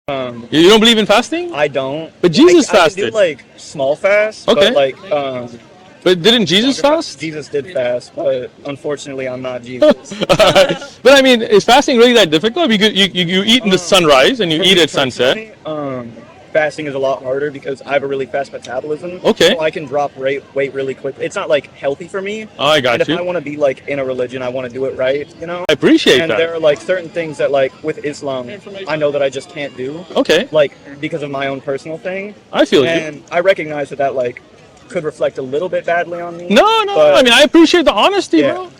You don't believe in fasting? I don't. But Jesus fasted. I can do like small fasts, Okay. but like But didn't Jesus fast? Jesus did fast, but unfortunately I'm not Jesus. But I mean, is fasting really that difficult? Because you eat in the sunrise and you eat at sunset. Fasting is a lot harder because I have a really fast metabolism. Okay. So I can drop weight really quick. It's not like healthy for me. Oh, I got and you. if I want to be like in a religion, I want to do it right, you know? I appreciate and that. there are like certain things that like with Islam, I know that I just can't do. Okay. Like because of my own personal thing. I feel you. And I recognize that like could reflect a little bit badly on me. No, I mean, I appreciate the honesty, Yeah. bro.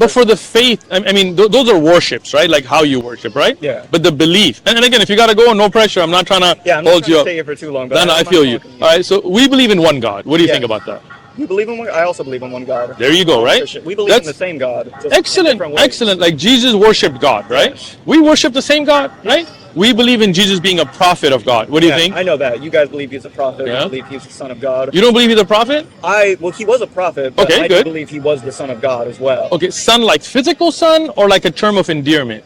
But for the faith, I mean, those are worships, right? Like how you worship, right? Yeah. But the belief, and again, if you gotta go, no pressure. I'm not trying to I'm not hold trying you to up. stay here for too long. But No, I feel you. All right, so we believe in one God. What do you think about that? You believe in one? I also believe in one God. There you go, right? We believe in the same God. Just Excellent, in different ways. excellent. Like Jesus worshipped God, right? Yes. We worship the same God, right? We believe in Jesus being a prophet of God. What do you think? I know that. You guys believe he's a prophet. Yeah. I believe he's the son of God. You don't believe he's a prophet? Well, he was a prophet, but Okay, I good. do believe he was the son of God as well. Okay, son like physical son or like a term of endearment?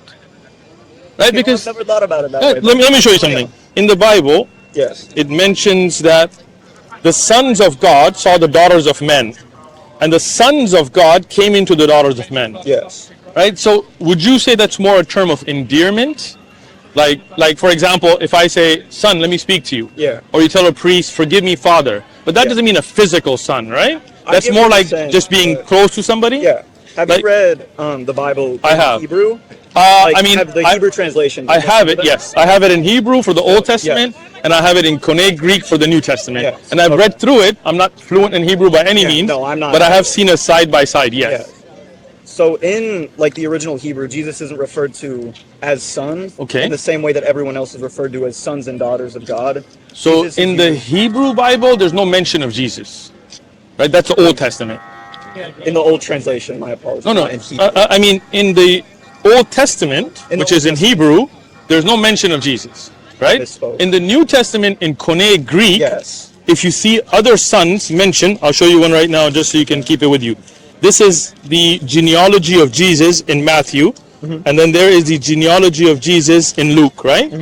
Right? Because I've never thought about it that way. let me show you something. In the Bible, Yes. it mentions that the sons of God saw the daughters of men, and the sons of God came into the daughters of men. Yes. Right? So would you say that's more a term of endearment? Like for example, if I say, son, let me speak to you. Yeah. Or you tell a priest, forgive me, father. But that doesn't mean a physical son, right? That's get more what you're like saying, just being but- close to somebody? Yeah. Have Like- you read the Bible in I have. Hebrew? I mean, the Hebrew translation. I have it, yes. I have it in Hebrew for the Old Testament, and I have it in Koine Greek for the New Testament. Yes. And I've read through it. I'm not fluent in Hebrew by any means. no, I'm not. But I have seen a side by side, yes. Yeah. So in like the original Hebrew, Jesus isn't referred to as son. Okay. In the same way that everyone else is referred to as sons and daughters of God. So Jesus is in the Hebrew Bible, there's no mention of Jesus. Right? That's the Old Testament. in the old translation, my apologies. No. not in Hebrew. I mean, in the Old Testament, In the which Old is in Hebrew, there's no mention of Jesus. Right? misspoke. In the New Testament, in Koine Greek, Yes. if you see other sons mentioned, I'll show you one right now just so you can keep it with you. This is the genealogy of Jesus in Matthew, and then there is the genealogy of Jesus in Luke, right?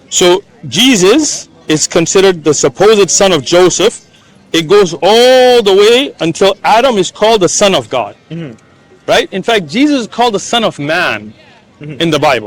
So Jesus is considered the supposed son of Joseph. It goes all the way until Adam is called the son of God, right? In fact, Jesus is called the son of man in the Bible,